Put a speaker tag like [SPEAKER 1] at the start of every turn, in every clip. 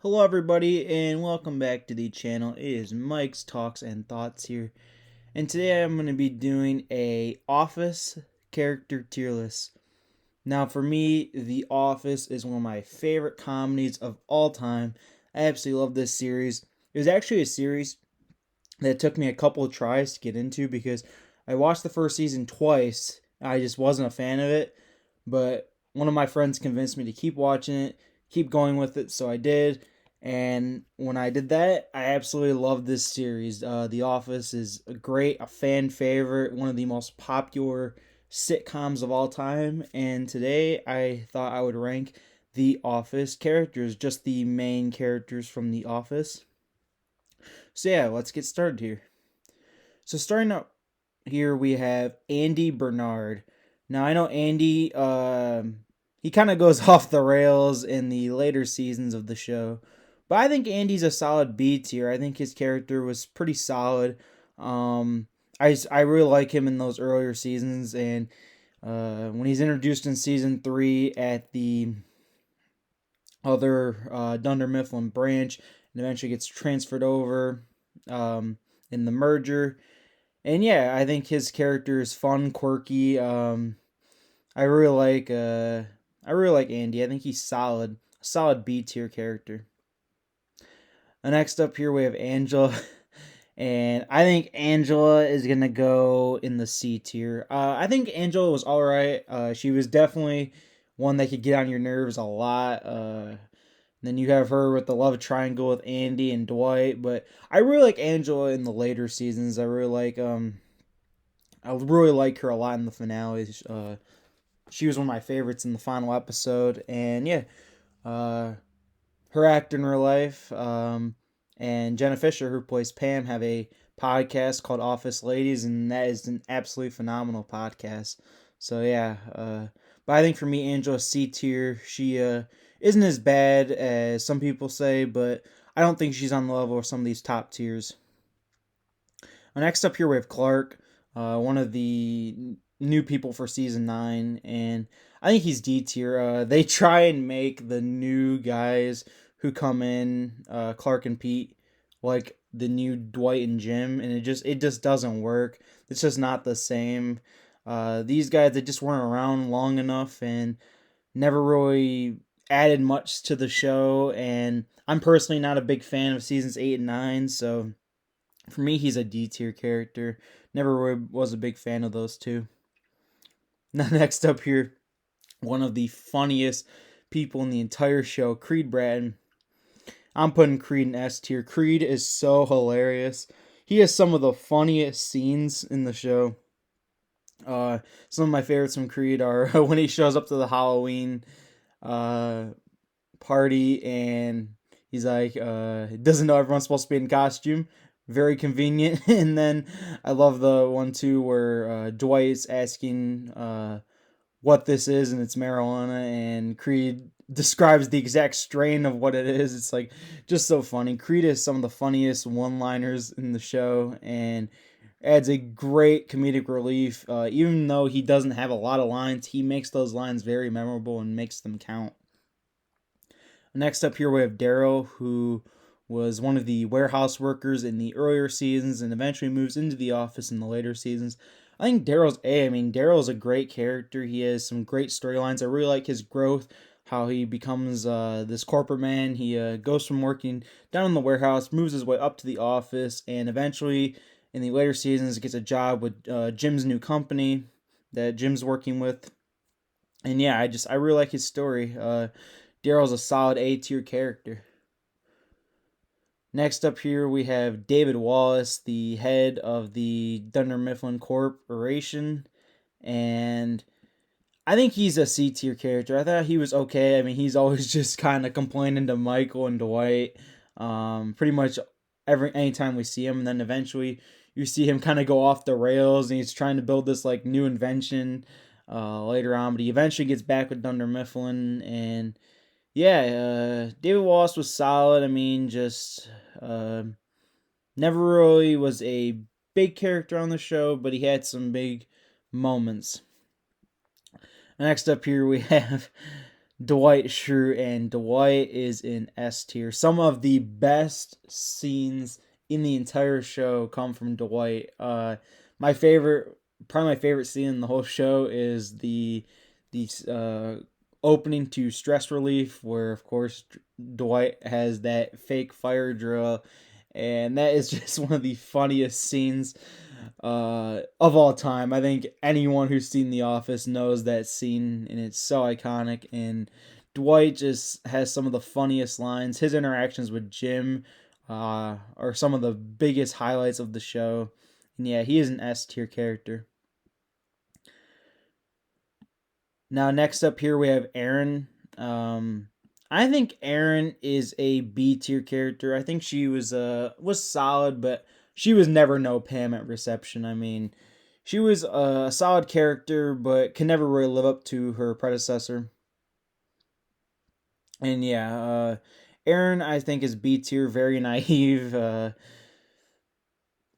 [SPEAKER 1] Hello everybody and welcome back to the channel. It is Mike's Talks and Thoughts here. And today I'm going to be doing a Office character tier list. Now for me, The Office is one of my favorite comedies of all time. I absolutely love this series. It was actually a series that took me a couple of tries to get into because I watched the first season twice. I just wasn't a fan of it. But one of my friends convinced me to keep watching it, keep going with it, so I did. And when I did that, I absolutely loved this series. The Office is a fan favorite, one of the most popular sitcoms of all time. And today I thought I would rank The Office characters, just the main characters from The Office. So yeah, let's get started here. So starting out here, we have Andy Bernard. Now I know Andy. He kind of goes off the rails in the later seasons of the show, but I think Andy's a solid B tier. I think his character was pretty solid. I really like him in those earlier seasons, and when he's introduced in season 3 at the other Dunder Mifflin branch, and eventually gets transferred over in the merger. And yeah, I think his character is fun, quirky. I really like Andy. I think he's solid, a solid B tier character. Next up here we have Angela, and I think Angela is gonna go in the C tier. I think Angela was all right. She was definitely one that could get on your nerves a lot. Then you have her with the love triangle with Andy and Dwight, but I really like Angela in the later seasons. I really like her a lot in the finale. She was one of my favorites in the final episode, and yeah, her actor in real life, and Jenna Fisher, who plays Pam, have a podcast called Office Ladies, and that is an absolutely phenomenal podcast. So yeah, but I think for me, Angela C tier. She isn't as bad as some people say, but I don't think she's on the level of some of these top tiers. Next up here we have Clark, one of the new people for season 9, and I think he's D tier. They try and make the new guys who come in, Clark and Pete, like the new Dwight and Jim, and it just doesn't work. It's just not the same. These guys, they just weren't around long enough and never really added much to the show. And I'm personally not a big fan of seasons 8 and 9, so for me, he's a D tier character. Never really was a big fan of those two. Now, next up here, one of the funniest people in the entire show, Creed Bratton. I'm putting Creed in S tier. Creed is so hilarious. He has some of the funniest scenes in the show. Some of my favorites from Creed are when he shows up to the Halloween uh, party and he's like, doesn't know everyone's supposed to be in costume. Very convenient. And then I love the one too where Dwight's asking what this is, and it's marijuana, and Creed describes the exact strain of what it is. It's like just so funny. Creed is some of the funniest one-liners in the show, and adds a great comedic relief. Even though he doesn't have a lot of lines, he makes those lines very memorable and makes them count. Next up here we have Darryl, who was one of the warehouse workers in the earlier seasons and eventually moves into the office in the later seasons. I think Darryl's A. I mean, Darryl's a great character. He has some great storylines. I really like his growth, how he becomes this corporate man. He goes from working down in the warehouse, moves his way up to the office, and eventually in the later seasons gets a job with Jim's new company that Jim's working with. And yeah, I really like his story. Darryl's a solid A tier character. Next up here we have David Wallace, the head of the Dunder Mifflin Corporation, and I think he's a C tier character. I thought he was okay. I mean, he's always just kind of complaining to Michael and Dwight, pretty much anytime we see him, and then eventually you see him kind of go off the rails, and he's trying to build this like new invention later on, but he eventually gets back with Dunder Mifflin, and yeah, David Wallace was solid. I mean, just never really was a big character on the show, but he had some big moments. Next up here we have Dwight Shrew, and Dwight is in S tier. Some of the best scenes in the entire show come from Dwight. My favorite, probably my favorite scene in the whole show is the opening to Stress Relief, where of course Dwight has that fake fire drill, and that is just one of the funniest scenes of all time. I think anyone who's seen The Office knows that scene, and it's so iconic. And Dwight just has some of the funniest lines. His interactions with Jim are some of the biggest highlights of the show. And yeah, he is an S tier character. Now, next up here we have Erin. I think Erin is a B tier character. I think she was solid, but she was never no Pam at reception. I mean, she was a solid character, but can never really live up to her predecessor. And yeah, Erin I think is B tier, very naive.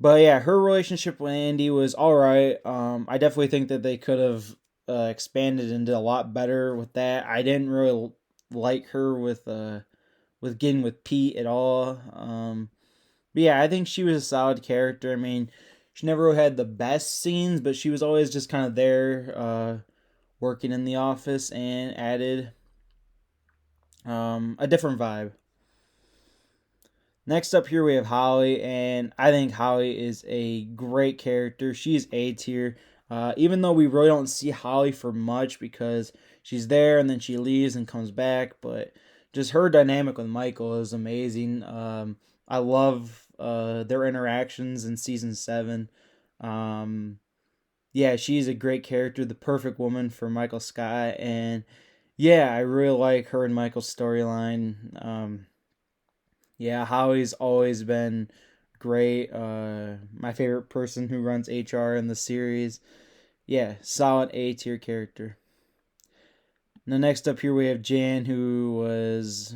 [SPEAKER 1] But yeah, her relationship with Andy was all right. I definitely think that they could have expanded and did a lot better with that. I didn't really like her with getting with Pete at all. But yeah, I think she was a solid character. I mean, she never really had the best scenes, but she was always just kind of there, working in the office, and added a different vibe. Next up here we have Holly, and I think Holly is a great character. She's A tier. Even though we really don't see Holly for much because she's there and then she leaves and comes back, but just her dynamic with Michael is amazing. I love their interactions in season 7. Um, yeah, she's a great character, the perfect woman for Michael Scott, and yeah, I really like her and Michael's storyline. Yeah, Howie's always been great. My favorite person who runs HR in the series. Yeah, solid A tier character. Now, next up here we have Jan, who was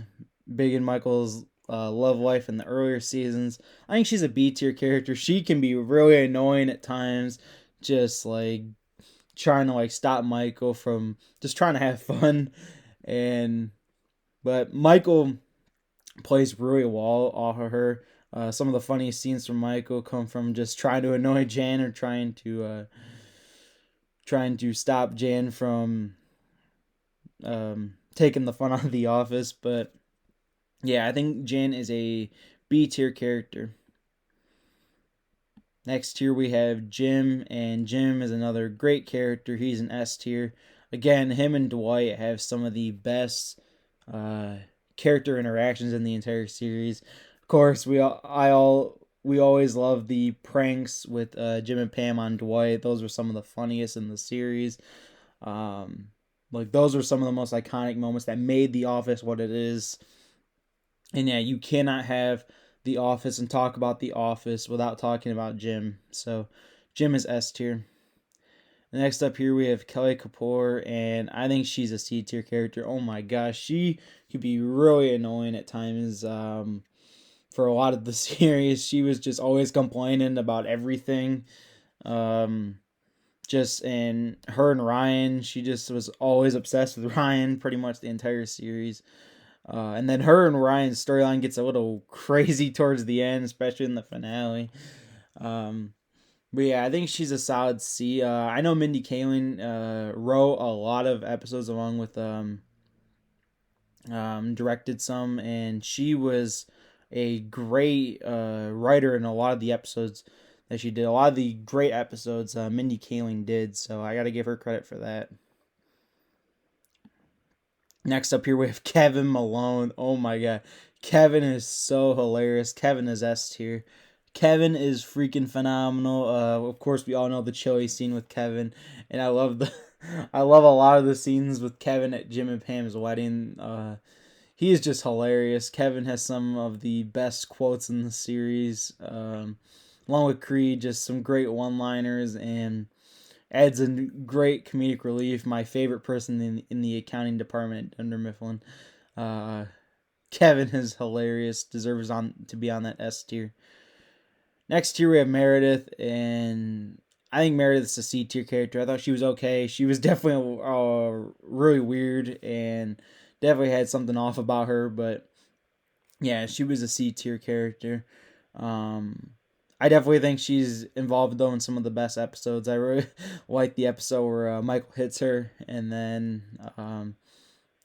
[SPEAKER 1] big in Michael's love life in the earlier seasons. I think she's a B tier character. She can be really annoying at times, just like trying to like stop Michael from just trying to have fun. And but Michael plays really well off of her. Some of the funniest scenes from Michael come from just trying to annoy Jan or trying to stop Jan from taking the fun out of the office. But yeah, I think Jan is a B tier character. Next here we have Jim, and Jim is another great character. He's an S tier. Again, him and Dwight have some of the best uh, character interactions in the entire series. Of course, we always love the pranks with Jim and Pam on Dwight. Those were some of the funniest in the series. Um, like those were some of the most iconic moments that made The Office what it is. And yeah, you cannot have The Office and talk about The Office without talking about Jim. So Jim is S tier. Next up here we have Kelly Kapoor, and I think she's a C tier character. Oh my gosh, she could be really annoying at times. For a lot of the series, she was just always complaining about everything. Um, just and her and Ryan, she just was always obsessed with Ryan pretty much the entire series. And then her and Ryan's storyline gets a little crazy towards the end, especially in the finale. Um, but yeah, I think she's a solid C. I know Mindy Kaling wrote a lot of episodes along with directed some, and she was a great writer in a lot of the episodes that she did. A lot of the great episodes Mindy Kaling did, so I got to give her credit for that. Next up here we have Kevin Malone. Oh my god. Kevin is so hilarious. Kevin is S tier. Kevin is freaking phenomenal. Of course we all know the chili scene with Kevin, and I love the I love a lot of the scenes with Kevin at Jim and Pam's wedding. He is just hilarious. Kevin has some of the best quotes in the series. Along with Creed, just some great one-liners, and adds a great comedic relief. My favorite person in the accounting department under Mifflin. Uh, Kevin is hilarious. Deserves on to be on that S tier. Next tier we have Meredith, and I think Meredith's a C tier character. I thought she was okay. She was definitely really weird and definitely had something off about her, but yeah, she was a C tier character. Um, I definitely think she's involved though in some of the best episodes. I really like the episode where Michael hits her, and then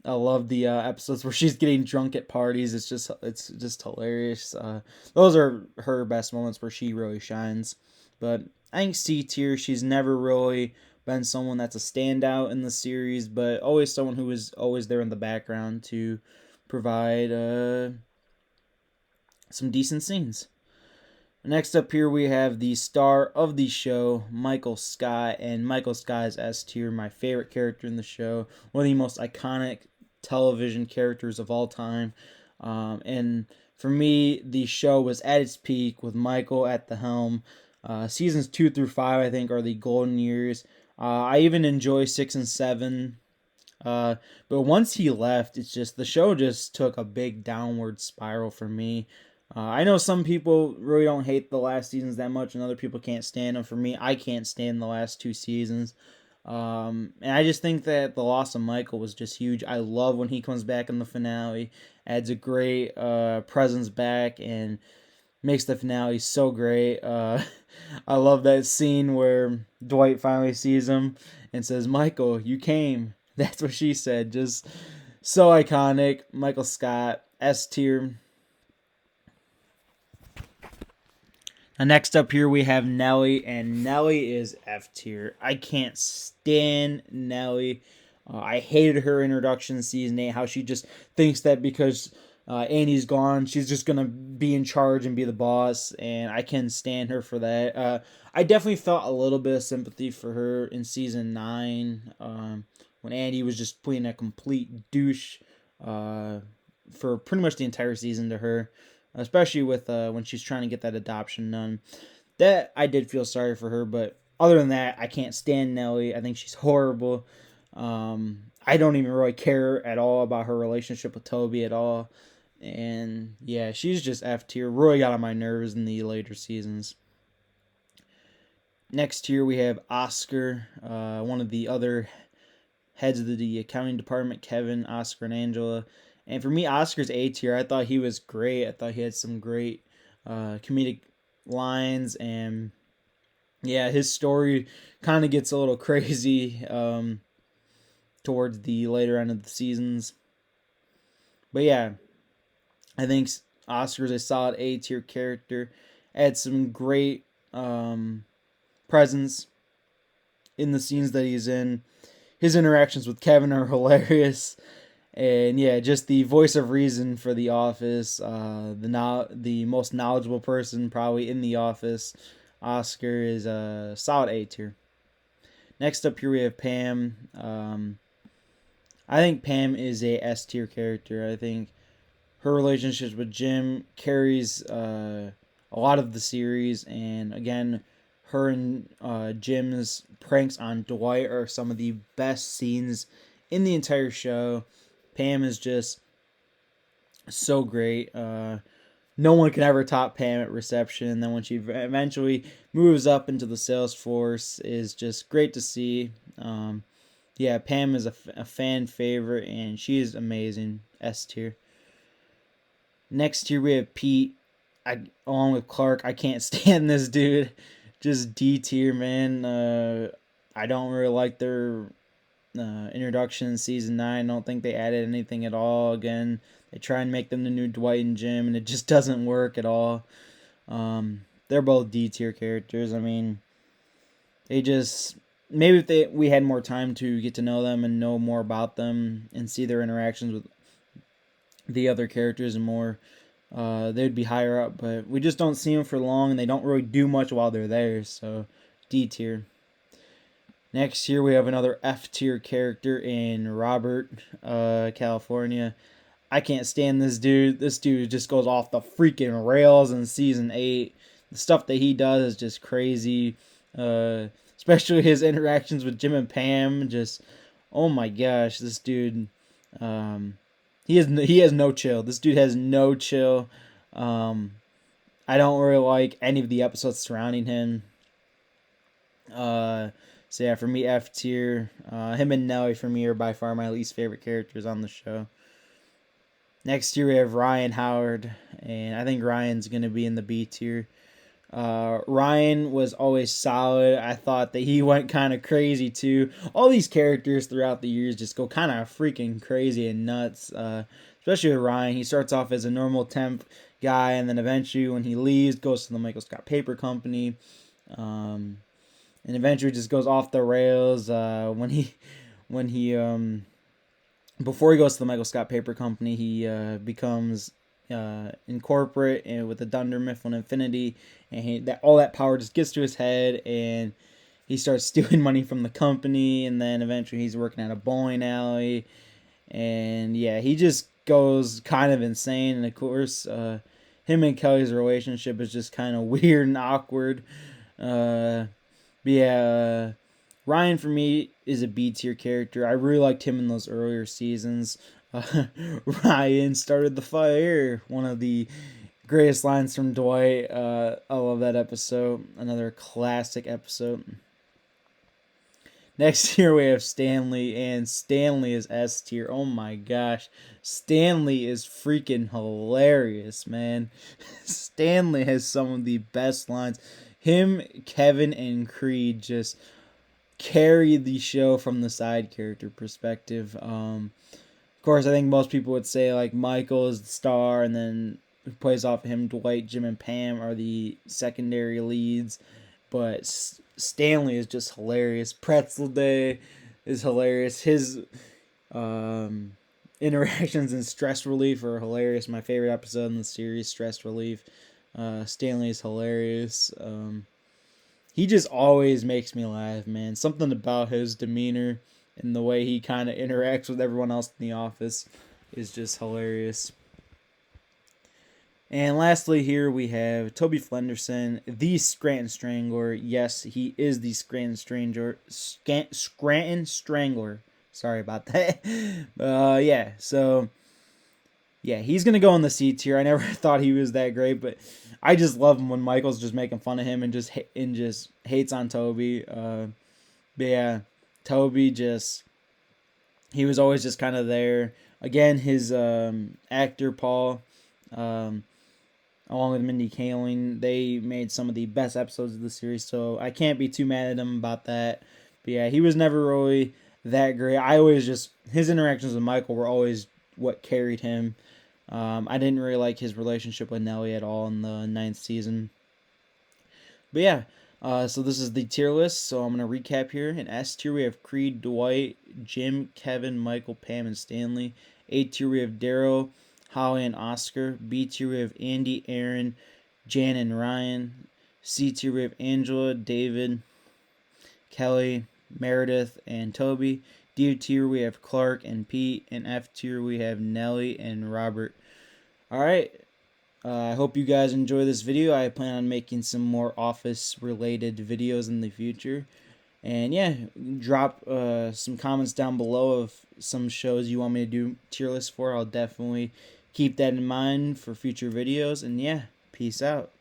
[SPEAKER 1] I love the episodes where she's getting drunk at parties. It's just hilarious. Those are her best moments where she really shines. But I think C tier. She's never really been someone that's a standout in the series, but always someone who is always there in the background to provide some decent scenes. Next up here we have the star of the show, Michael Scott, and Michael Scott is S tier, my favorite character in the show, one of the most iconic television characters of all time. And for me, the show was at its peak with Michael at the helm. Seasons 2 through 5, I think, are the golden years. I even enjoy 6 and 7. But once he left, it's just the show just took a big downward spiral for me. I know some people really don't hate the last seasons that much, and other people can't stand them. For me, I can't stand the last 2 seasons. And I just think that the loss of Michael was just huge. I love when he comes back in the finale, adds a great presence back, and makes the finale so great. I love that scene where Dwight finally sees him and says, "Michael, you came." That's what she said. Just so iconic. Michael Scott, S tier. Next up here we have Nellie, and Nellie is F tier. I can't stand Nellie. I hated her introduction in season 8, how she just thinks that because Annie's gone, she's just going to be in charge and be the boss, and I can't stand her for that. I definitely felt a little bit of sympathy for her in season 9, when Annie was just playing a complete douche for pretty much the entire season to her, especially with when she's trying to get that adoption done. That I did feel sorry for her, but other than that, I can't stand Nellie. I think she's horrible. I don't even really care at all about her relationship with Toby at all. And yeah, she's just F tier. Really got on my nerves in the later seasons. Next tier we have Oscar, one of the other heads of the accounting department, Kevin, Oscar, and Angela. And for me, Oscar's A tier. I thought he was great. I thought he had some great comedic lines, and yeah, his story kind of gets a little crazy towards the later end of the seasons. But yeah, I think Oscar's a solid A tier character. Had some great presence in the scenes that he's in. His interactions with Kevin are hilarious. And yeah, just the voice of reason for The Office, the most knowledgeable person probably in The Office. Oscar is a solid A tier. Next up here we have Pam. I think Pam is a S tier character. I think her relationships with Jim carries a lot of the series, and again, her and Jim's pranks on Dwight are some of the best scenes in the entire show. Pam is just so great. No one can ever top Pam at reception. And then when she eventually moves up into the sales force, is just great to see. Yeah, Pam is a fan favorite, and she is amazing. S tier. Next tier we have Pete. Along with Clark, I can't stand this dude. Just D tier, man. I don't really like their introduction in season 9. I don't think they added anything at all. Again, they try and make them the new Dwight and Jim, and it just doesn't work at all. They're both D tier characters. I mean, they just maybe if we had more time to get to know them and know more about them and see their interactions with the other characters and more, they'd be higher up. But we just don't see them for long, and they don't really do much while they're there. So D tier. Next here we have another F tier character in Robert, California. I can't stand this dude. This dude just goes off the freaking rails in season 8. The stuff that he does is just crazy. Especially his interactions with Jim and Pam. Just, oh my gosh, this dude. He has no chill. This dude has no chill. I don't really like any of the episodes surrounding him. So yeah, for me, F tier. Him and Nellie for me are by far my least favorite characters on the show. Next tier we have Ryan Howard, and I think Ryan's gonna be in the B tier. Ryan was always solid. I thought that he went kind of crazy too. All these characters throughout the years just go kind of freaking crazy and nuts. Especially with Ryan, he starts off as a normal temp guy, and then eventually, when he leaves, goes to the Michael Scott Paper Company, and eventually just goes off the rails. When he before he goes to the Michael Scott Paper Company, he becomes in corporate and with the Dunder Mifflin Infinity, and all that power just gets to his head, and he starts stealing money from the company, and then eventually he's working at a bowling alley, and yeah, he just goes kind of insane. And of course, him and Kelly's relationship is just kind of weird and awkward. But yeah, Ryan for me is a B tier character. I really liked him in those earlier seasons. Ryan started the fire. One of the greatest lines from Dwight. I love that episode. Another classic episode. Next here we have Stanley, and Stanley is S tier. Oh my gosh. Stanley is freaking hilarious, man. Stanley has some of the best lines. Him, Kevin, and Creed just carry the show from the side character perspective. Of course, I think most people would say like Michael is the star, and then who plays off him, Dwight, Jim, and Pam are the secondary leads. But Stanley is just hilarious. Pretzel Day is hilarious. His interactions in Stress Relief are hilarious. My favorite episode in the series, Stress Relief. Stanley is hilarious. He just always makes me laugh, man. Something about his demeanor and the way he kind of interacts with everyone else in the office is just hilarious. And lastly, here we have Toby Flenderson, the Scranton Strangler. Yes, he is the Scranton Strangler. Sorry about that. Yeah, so yeah, he's gonna go in the C tier. I never thought he was that great, but I just love him when Michael's just making fun of him and just hates on Toby. But yeah, Toby he was always just kind of there. Again, his actor Paul, along with Mindy Kaling, they made some of the best episodes of the series, so I can't be too mad at him about that. But yeah, he was never really that great. His interactions with Michael were always what carried him. I didn't really like his relationship with Nellie at all in the 9th season. But yeah, so this is the tier list. So I'm going to recap here. In S tier, we have Creed, Dwight, Jim, Kevin, Michael, Pam, and Stanley. A tier, we have Darryl, Holly, and Oscar. B tier, we have Andy, Erin, Jan, and Ryan. C tier, we have Angela, David, Kelly, Meredith, and Toby. D tier, we have Clark and Pete. And F tier, we have Nellie and Robert. Alright, I hope you guys enjoy this video. I plan on making some more Office-related videos in the future. And yeah, drop some comments down below of some shows you want me to do tier lists for. I'll definitely keep that in mind for future videos. And yeah, peace out.